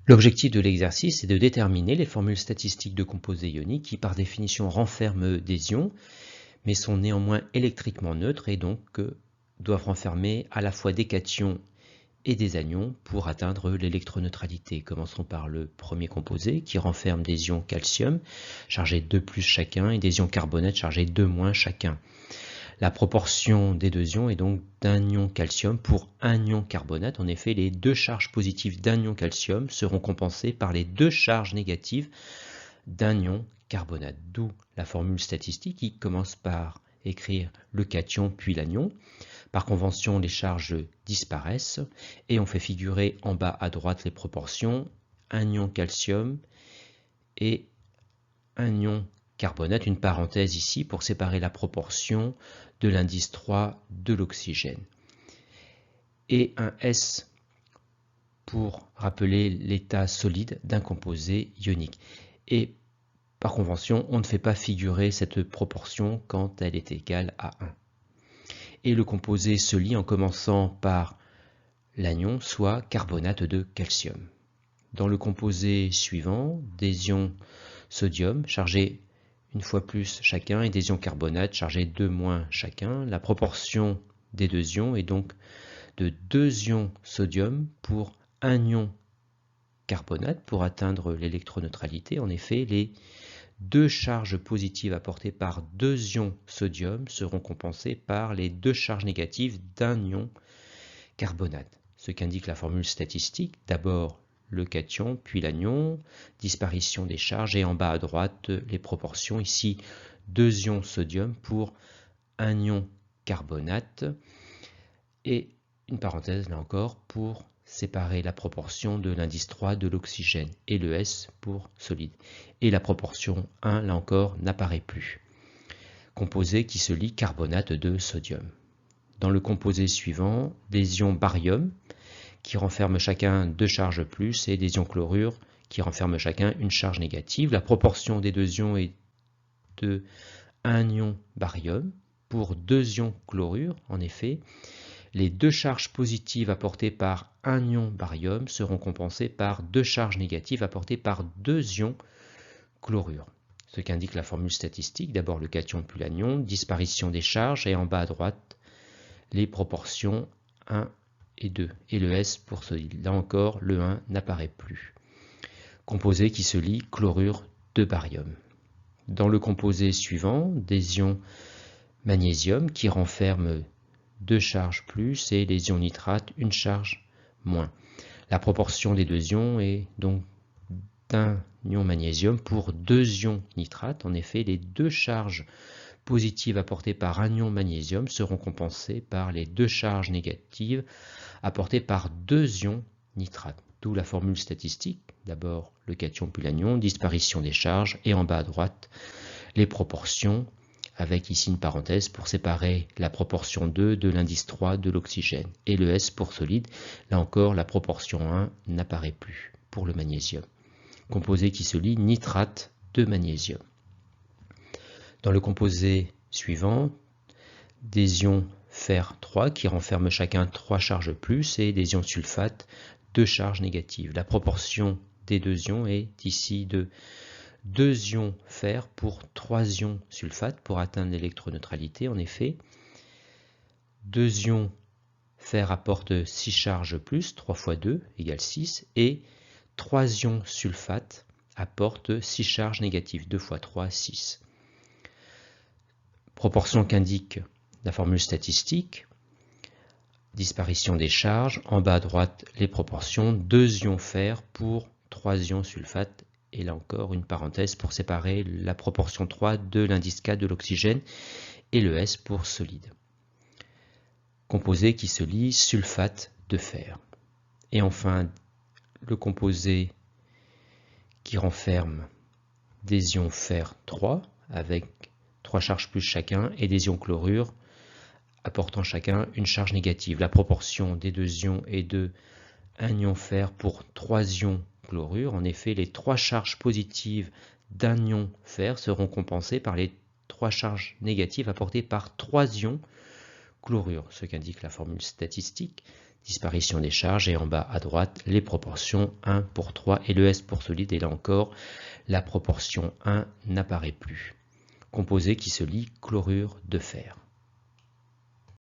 L'objectif de l'exercice est de déterminer les formules statistiques de composés ioniques qui par définition renferment des ions, mais sont néanmoins électriquement neutres et donc doivent renfermer à la fois des cations et des anions pour atteindre l'électroneutralité. Commençons par le premier composé qui renferme des ions calcium chargés 2+ chacun et des ions carbonate chargés 2- chacun. La proportion des deux ions est donc d'un ion calcium pour un ion carbonate. En effet, les deux charges positives d'un ion calcium seront compensées par les deux charges négatives d'un ion carbonate. D'où la formule statistique qui commence par écrire le cation puis l'anion. Par convention, les charges disparaissent et on fait figurer en bas à droite les proportions, un ion calcium et un ion carbonate, une parenthèse ici pour séparer la proportion de l'indice 3 de l'oxygène. Et un S pour rappeler l'état solide d'un composé ionique. Et par convention, on ne fait pas figurer cette proportion quand elle est égale à 1. Et le composé se lie en commençant par l'anion, soit carbonate de calcium. Dans le composé suivant, des ions sodium chargés une fois plus chacun et des ions carbonate chargés 2- chacun. La proportion des deux ions est donc de 2 ions sodium pour un ion carbonate pour atteindre l'électroneutralité. En effet, les deux charges positives apportées par 2 ions sodium seront compensées par les deux charges négatives d'un ion carbonate. Ce qu'indique la formule statistique, d'abord le cation, puis l'anion, disparition des charges et en bas à droite les proportions. Ici 2 ions sodium pour un ion carbonate et une parenthèse là encore pour séparer la proportion de l'indice 3 de l'oxygène et le S pour solide. Et la proportion 1 là encore n'apparaît plus. Composé qui se lie carbonate de sodium. Dans le composé suivant, des ions barium qui renferment chacun 2 charges plus et des ions chlorure qui renferment chacun une charge négative. La proportion des deux ions est de 1 ion barium pour 2 ions chlorure. En effet, les deux charges positives apportées par un ion barium seront compensées par deux charges négatives apportées par 2 ions chlorure. Ce qu'indique la formule statistique, d'abord le cation puis l'anion, disparition des charges et en bas à droite les proportions 1 et 2 et le S pour solide. Là encore, le 1 n'apparaît plus. Composé qui se lie chlorure de barium. Dans le composé suivant, des ions magnésium qui renferment 2 charges plus et les ions nitrates, une charge moins. La proportion des deux ions est donc d'un ion magnésium pour 2 ions nitrates. En effet, les deux charges positives apportées par un ion magnésium seront compensées par les deux charges négatives apportées par 2 ions nitrates. D'où la formule statistique, d'abord le cation puis l'anion, disparition des charges et en bas à droite les proportions avec ici une parenthèse pour séparer la proportion 2 de l'indice 3 de l'oxygène et le S pour solide. Là encore, la proportion 1 n'apparaît plus pour le magnésium. Composé qui se lie nitrate de magnésium. Dans le composé suivant, des ions fer 3 qui renferment chacun 3 charges plus et des ions sulfate 2 charges négatives. La proportion des deux ions est ici de 2 ions fer pour 3 ions sulfate pour atteindre l'électroneutralité. En effet, 2 ions fer apportent 6 charges plus, 3 fois 2 égale 6, et 3 ions sulfate apportent 6 charges négatives, 2 fois 3, 6. Proportion qu'indique la formule statistique, disparition des charges, en bas à droite les proportions, 2 ions fer pour 3 ions sulfate, et là encore une parenthèse pour séparer la proportion 3 de l'indice 4 de l'oxygène et le S pour solide. Composé qui se lie sulfate de fer. Et enfin, le composé qui renferme des ions fer 3 avec 3 charges plus chacun et des ions chlorure apportant chacun une charge négative. La proportion des deux ions est de 1 ion fer pour 3 ions chlorure. En effet, les 3 charges positives d'un ion fer seront compensées par les 3 charges négatives apportées par 3 ions chlorure, ce qu'indique la formule statistique, disparition des charges, et en bas à droite, les proportions 1 pour 3 et le S pour solide, et là encore, la proportion 1 n'apparaît plus. Composé qui se lie chlorure de fer.